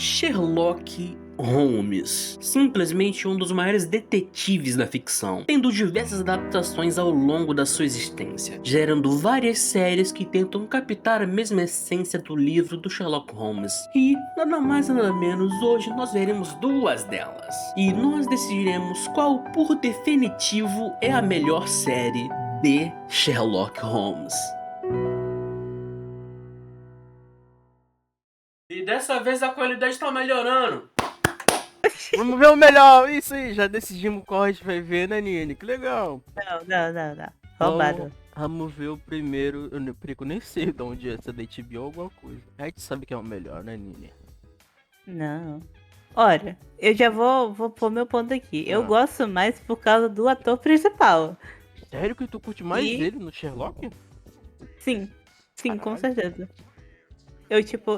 Sherlock Holmes, simplesmente um dos maiores detetives da ficção, tendo diversas adaptações ao longo da sua existência, gerando várias séries que tentam captar a mesma essência do livro do Sherlock Holmes. E, nada mais nada menos, hoje nós veremos duas delas. E nós decidiremos qual, por definitivo, é a melhor série de Sherlock Holmes. E dessa vez a qualidade tá melhorando. Vamos ver o melhor. Isso aí, já decidimos qual a gente vai ver, né, Nini? Que legal. Não. Roubado. Vamos ver o primeiro. Eu nem sei de onde é, se é da HBO ou alguma coisa. A gente sabe que é o melhor, né, Nini? Não. Olha, eu já vou pôr meu ponto aqui. Eu gosto mais por causa do ator principal. Sério que tu curte mais ele no Sherlock? Sim, com certeza.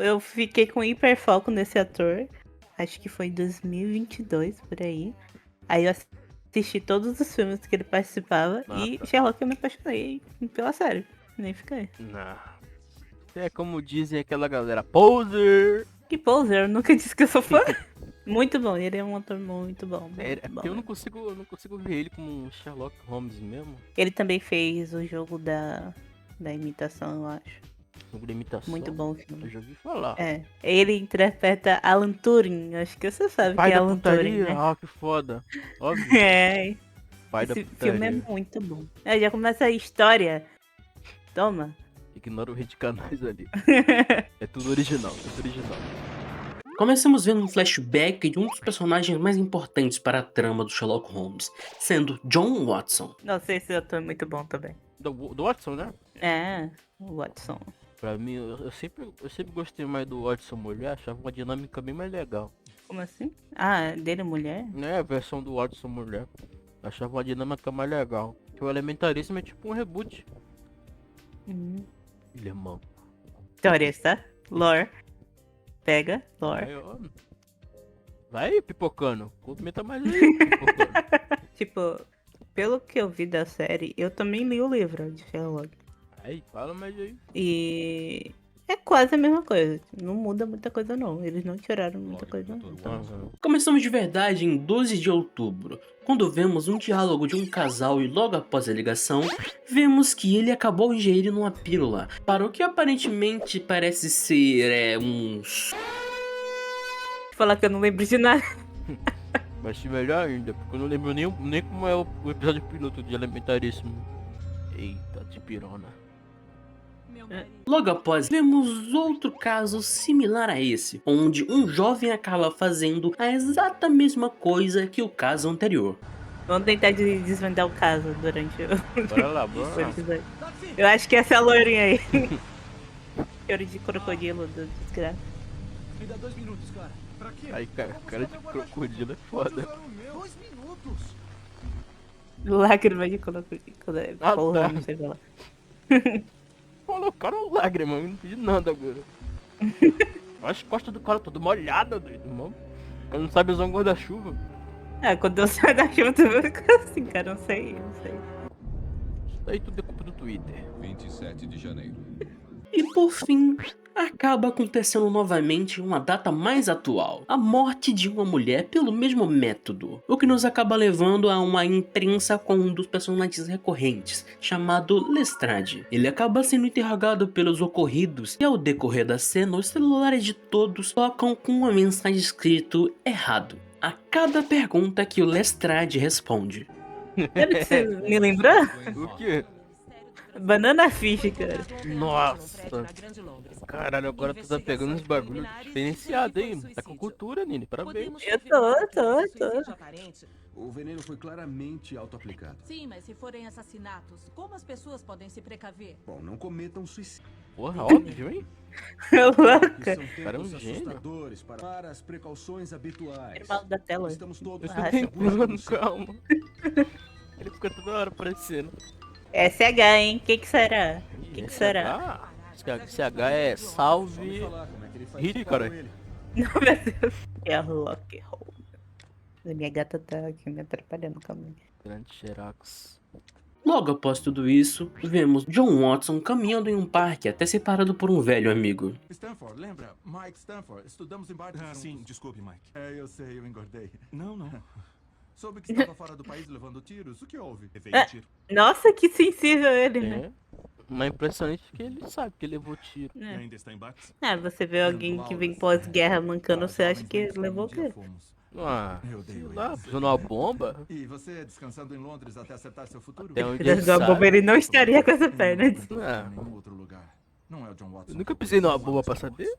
Eu fiquei com hiperfoco nesse ator. Acho que foi em 2022, por aí. Aí eu assisti todos os filmes que ele participava e Sherlock eu me apaixonei pela série. Nem fiquei. Não. É como dizem aquela galera, poser! Que poser, eu nunca disse que eu sou fã. Muito bom, ele é um ator muito bom. Eu não consigo ver ele como um Sherlock Holmes mesmo. Ele também fez o jogo da imitação, eu acho. Jogo de imitação? Muito bom o filme. Eu já ouvi falar. É. Ele interpreta Alan Turing. Acho que você sabe Pai que é da Alan putaria? Turing, né? Ah, que foda. Óbvio. É. Pai da Esse putaria. filme é muito bom. Aí já começa a história. Toma. Ignora o rei de canais ali. É tudo original. Começamos vendo um flashback de um dos personagens mais importantes para a trama do Sherlock Holmes, sendo John Watson. Nossa, esse ator é muito bom também. Do Watson, né? É, o Watson. Pra mim, eu sempre gostei mais do Watson mulher, achava uma dinâmica bem mais legal. Como assim? Ah, dele mulher? É, a versão do Watson mulher. Achava uma dinâmica mais legal. Que o Elementaríssimo é tipo um reboot. Ele é mão. Histórias, tá? Lore. Pega, lore. Aí, ó. Vai pipocando. Comenta mais aí, pipocando. Tipo, pelo que eu vi da série, eu também li o livro de Sherlock. Aí, fala mais aí. E é quase a mesma coisa. Não muda muita coisa, não. Eles não tiraram muita coisa, não. Começamos de verdade em 12 de outubro, quando vemos um diálogo de um casal e logo após a ligação, vemos que ele acabou ingerindo uma pílula, para o que aparentemente parece ser Falar que eu não lembro de nada. Mas se melhor ainda, porque eu não lembro nem como é o episódio piloto de Elementaríssimo. Eita, de pirona. Logo após, vemos outro caso similar a esse, onde um jovem acaba fazendo a exata mesma coisa que o caso anterior. Vamos tentar desvendar o caso durante o Bora lá, bora lá. episódio. Eu acho que essa é a loirinha aí. Choro de crocodilo do desgraça. Me dá 2 minutos, cara. Pra quê? Aí, cara de crocodilo é foda. 2 minutos? Lágrima de crocodilo. Porra, tá. não sei falar. Colocaram lágrima, eu não pedi nada agora. As costas do cara toda molhada, doido, mano. O cara não sabe usar um guarda-chuva. Ah, quando eu saio da chuva, tu vai ficar assim, cara. Não sei. Isso daí tudo é culpa do Twitter. 27 de janeiro. E por fim, acaba acontecendo novamente uma data mais atual, a morte de uma mulher pelo mesmo método, o que nos acaba levando a uma imprensa com um dos personagens recorrentes, chamado Lestrade. Ele acaba sendo interrogado pelos ocorridos e ao decorrer da cena, os celulares de todos tocam com uma mensagem escrito errado a cada pergunta que o Lestrade responde. Sabe o que você me lembrou? O quê? Banana Fish, cara. Nossa. Caralho, agora tu tá pegando uns bagulho diferenciado, hein? Tá com cultura, Nini, parabéns. Eu tô. O veneno foi claramente auto-aplicado. Sim, mas se forem assassinatos, como as pessoas podem se precaver? Bom, não cometam suicídio. Porra, óbvio, hein? Louca. São Cara, é um tempos gênio. assustadores para as precauções habituais. Irmão da tela. Estamos todos Eu tô Ah, tentando, calma. Ele fica toda hora aparecendo. SH, hein? Que será? Que será? SH é salve. Ih, cara. Não, meu Deus. É Rock Home. Minha gata tá aqui me atrapalhando, calma aí. Grande Xerax. Logo após tudo isso, vemos John Watson caminhando em um parque até ser parado por um velho amigo. Stanford, lembra? Mike Stanford. Estudamos em Barton. Sim, desculpe, Mike. É, eu sei, eu engordei. Não, não. Soube que estava fora do país levando tiros. O que houve? Levei um tiro. Nossa, que sensível ele, né? É. Mas impressionante que ele sabe que ele levou tiro. E ainda está em Bates? Você vê alguém que vem pós-guerra mancando, você acha que levou o quê? Ah, Eu sei odeio lá, eles. pisou numa bomba? E você descansando em Londres até acertar seu futuro? Até onde ele Da bomba sabe. ele não estaria com essa Não perna. aguento Ah. ficar em nenhum outro lugar. Não é o John Watson. Eu nunca pisei numa bomba pra saber.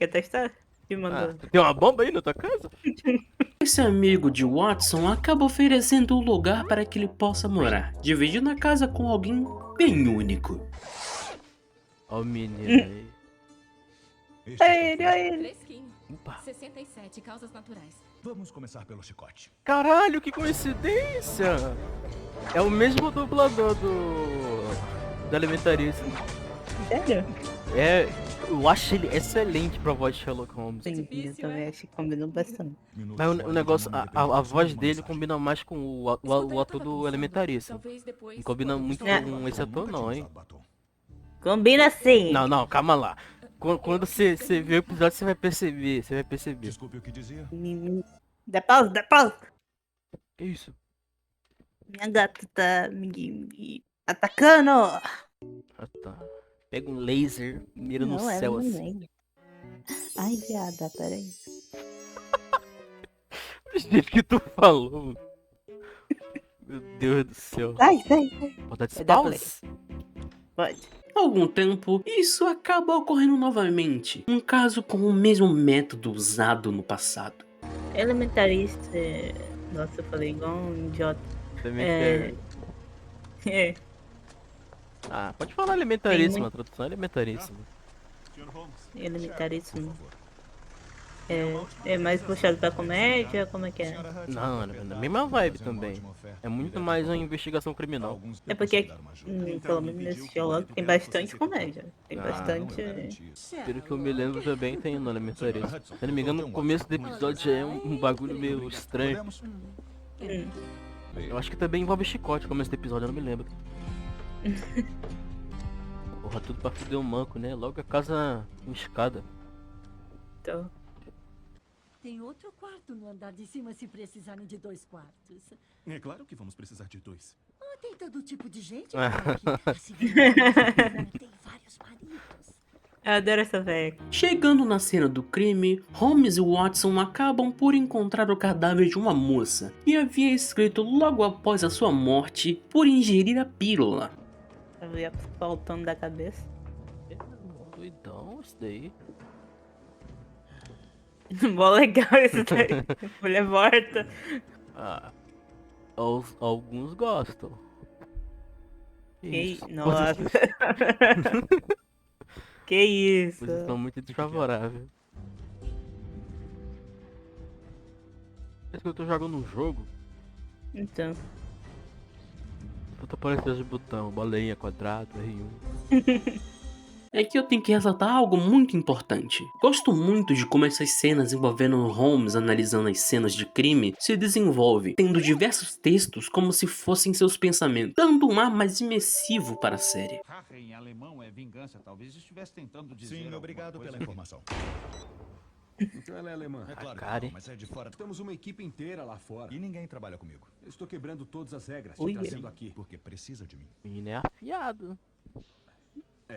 Quer testar? Me Ah, mandou. tem uma bomba aí na tua casa? Esse amigo de Watson acaba oferecendo um lugar para que ele possa morar, dividindo a casa com alguém bem único. Ó o menino aí. Este é Olha ele. Fresquinho. Opa. 67 causas naturais. Vamos começar pelo chicote. Caralho, que coincidência! É o mesmo dublador do Elementaríssimo. Sério? É, eu acho ele excelente pra voz de Sherlock Holmes. Sim, eu também acho que combinou bastante. Mas o negócio, a voz dele combina mais com o ator do Elementaríssimo. Talvez depois. Não combina muito com esse ator não, hein? Combina sim. Não, calma lá. Quando você ver o episódio, você vai perceber. Desculpe o que dizia. Dá pausa, dá pausa. Que isso? Minha gata tá me atacando. Ah, tá. Pega um laser, mira no Não, ela céu não assim. lembra. Ai, viada, peraí. Do jeito que tu falou. Meu Deus do céu. Sai. Botar de Vai dar pause? Pode. Algum tempo, isso acaba ocorrendo novamente, um caso com o mesmo método usado no passado. Elementarista. Nossa, eu falei igual um idiota. Também É. quer. Ah, pode falar elementaríssimo, a tradução é elementaríssimo. Sr. Holmes. Elementaríssimo. É mais puxado pra comédia? Como é que é? Senhora Hudson, Não, é proprietária, na mesma vibe fazendo uma também. ótima oferta. É muito Ele mais deve uma falar. investigação criminal. Alguns É porque, precisam dar uma ajuda. pelo Então, menos me nesse pediu Sherlock que tem pudesse bastante ser comédia. Tem Ah, bastante. Não, eu garanti isso. Pelo que eu me lembro também tem no elementaríssimo. Senhora Hudson, Se não me engano, eu no tenho começo do um episódio já é um bagulho meio estranho. Podemos? Eu acho que também envolve chicote no começo do episódio, eu não me lembro. Porra, tudo pra fuder um manco, né? Logo a casa em escada. Então, Tem outro quarto no andar de cima se precisarem de 2 quartos. É claro que vamos precisar de 2. Tem todo tipo de gente Ah. por aqui. A senhora tem vários maridos. eu adoro essa velha. Chegando na cena do crime, Holmes e Watson acabam por encontrar o cadáver de uma moça que havia escrito logo após a sua morte por ingerir a pílula. Eu ia faltando da cabeça. Doidão, isso daí. Mó legal esse daí. Mulher morta. Ah, alguns gostam. Que isso? Nossa. Que isso. Vocês estão muito desfavoráveis. Parece que eu tô jogando um jogo. Então. Tô aparecendo de botão, bolinha, quadrado, R1. É que eu tenho que ressaltar algo muito importante. Gosto muito de como essas cenas envolvendo Holmes analisando as cenas de crime se desenvolvem, tendo diversos textos como se fossem seus pensamentos, dando um ar mais imersivo para a série. Rache em alemão é vingança. Talvez estivesse tentando dizer. Sim, alguma obrigado coisa pela que- informação. Então ela é alemã. É claro que cara. não, mas é de fora. Temos uma equipe inteira lá fora. E ninguém trabalha comigo. Eu estou quebrando todas as regras, te Ui, trazendo aqui. Porque precisa de mim. Menino é afiado.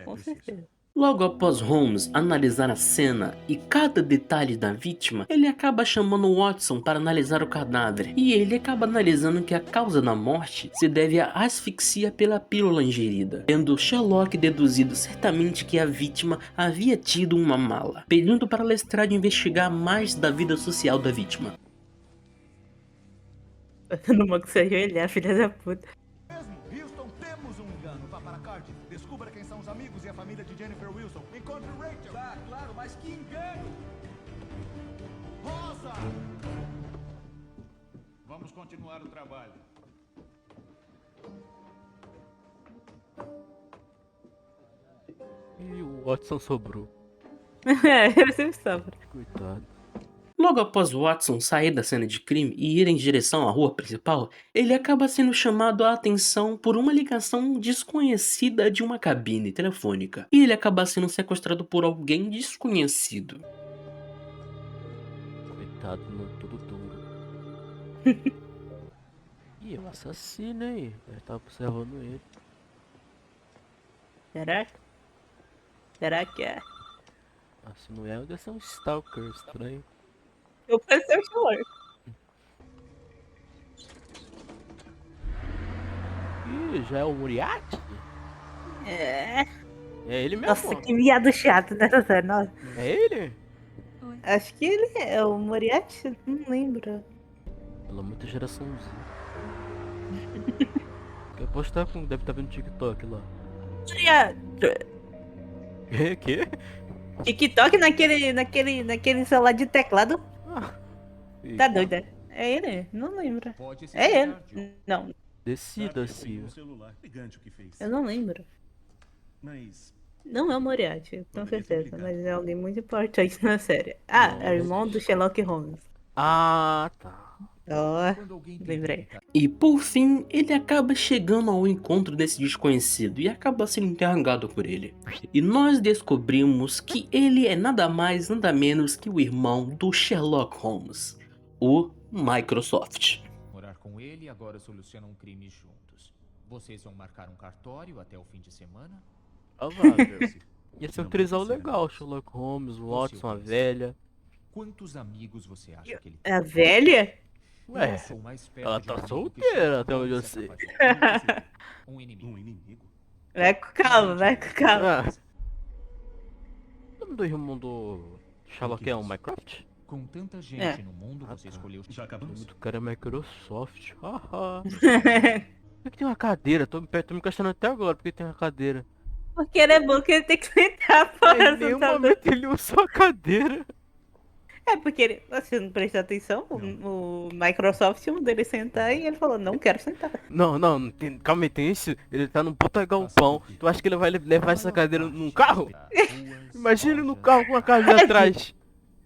Com certeza. Logo após Holmes analisar a cena e cada detalhe da vítima, ele acaba chamando Watson para analisar o cadáver, e ele acaba analisando que a causa da morte se deve à asfixia pela pílula ingerida, tendo Sherlock deduzido certamente que a vítima havia tido uma mala, pedindo para Lestrade investigar mais da vida social da vítima. No banco se ajoelhar, filha da puta. Mesmo, Houston, temos um engano. Vá para Cardiff. Descubra quem são os amigos e a família de Jennifer Wilson. Encontre Rachel. Tá, claro, mas que engano! Rosa! Vamos continuar o trabalho. E o Watson sobrou. É, eu sempre sobra. Coitado. Logo após Watson sair da cena de crime e ir em direção à rua principal, ele acaba sendo chamado a atenção por uma ligação desconhecida de uma cabine telefônica. E ele acaba sendo sequestrado por alguém desconhecido. Coitado, não tudo duro. Ih, é um assassino aí. Eu tava observando ele. Será? Será que é? Ah, se não é, deve ser um stalker estranho. Eu pensei o Sherlock. Ih, já é o Moriarty? É. É ele mesmo? Nossa, que viado chato nessa série. Nossa. É ele? Acho que ele é o Moriarty, não lembro. Pela muita geração Z. Eu posso estar com. Deve estar vendo TikTok lá. Moriarty. Que? TikTok naquele celular de teclado. Ah. Tá doida? É ele? Não lembro. Pode se É ele. tratar de um- Não, Decida, Silvio. celular. Gigante o que fez. eu não lembro. Mas Não é o Moriarty, com Poderia ter certeza, brigado. mas é alguém muito importante na série. Ah, Não, é o irmão do Sherlock Holmes. Ah, tá. Ó, Quando alguém tenta lembrei. evitar E por fim, ele acaba chegando ao encontro desse desconhecido e acaba sendo interrogado por ele. E nós descobrimos que ele é nada mais, nada menos que o irmão do Sherlock Holmes, o Microsoft. Morar com ele e agora solucionam um crime juntos. Vocês vão marcar um cartório até o fim de semana? Provável. Ia ser um Não trisal pode ser. legal, Sherlock Holmes, Watson, a velha. Quantos amigos você acha que ele tem? É a velha? Ué, Eu sou mais perto ela de tá um amigo que solteira, Sherlock até onde eu Holmes é sei. capaz de ter. Um inimigo. um inimigo? Vai com calma, vai com calma. Ah. O nome do irmão do Sherlock é o Mycroft? Com tanta gente É. no mundo, Ah, você tá. escolheu... Já O nome acabamos? do cara é Microsoft. Haha. Por que tem uma cadeira? Tô me questionando até agora porque tem uma cadeira. Porque ele é bom que ele tem que sentar Em fora. nenhum Tá momento ele usou a cadeira. É porque ele, você não prestou atenção, o Microsoft um dele sentar e ele falou, não quero sentar. Não, calma aí, tem isso. Ele tá num puta galpão. Tu acha que ele vai levar essa cadeira num carro? Imagina ele no carro com a cadeira atrás.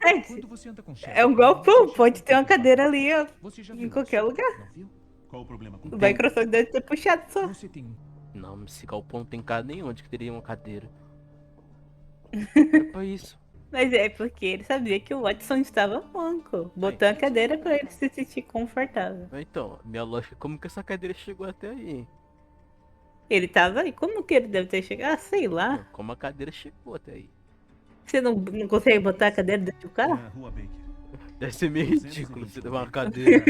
É, Quando você anda com é um galpão, pode ter uma cadeira ali, ó, Você já em viu qualquer isso, lugar. não viu? Qual o problema com O Microsoft deve ter puxado só. Você tem um Não, esse galpão não tem cara nenhum onde que teria uma cadeira. É pra isso. Mas é porque ele sabia que o Watson estava manco. Botou a cadeira pra ele se sentir confortável. Então, minha lógica é como que essa cadeira chegou até aí. Ele tava aí, como que ele deve ter chegado? Ah, sei lá. Como a cadeira chegou até aí. Você não consegue botar a cadeira dentro do carro? Na Rua Baker. Deve ser meio ridículo você levar uma cadeira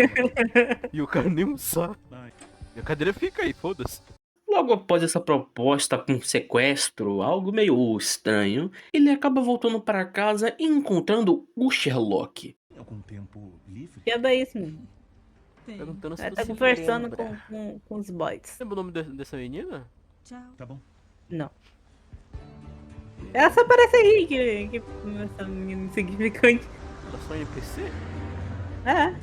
e o cara nem usar. Ai, E a cadeira fica aí, foda-se. Logo após essa proposta com sequestro, algo meio estranho, ele acaba voltando para casa e encontrando o Sherlock. tem algum tempo livre? Que é isso, mano. Tem. Perguntando se Ela você tá conversando lembra. com os boys. Lembra o nome dessa menina? Tchau. Tá bom. Não. Ela só aparece aí, que essa menina insignificante. Ela só NPC? É.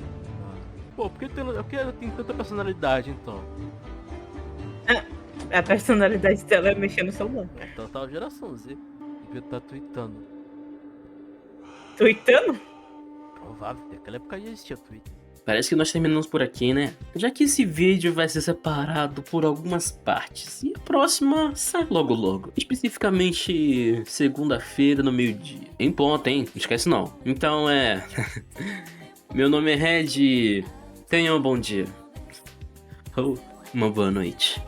Pô, por que ela tem tanta personalidade então? A personalidade dela é mexer no celular. Então tá a geração Z. Devia estar tweetando. Tweetando? Provável, naquela época já existia Twitter. Parece que nós terminamos por aqui, né? Já que esse vídeo vai ser separado por algumas partes. E a próxima sai logo logo. Especificamente segunda-feira no meio-dia. Em ponto, hein? Não esquece não. Então meu nome é Red. Tenha um bom dia. Ou uma boa noite.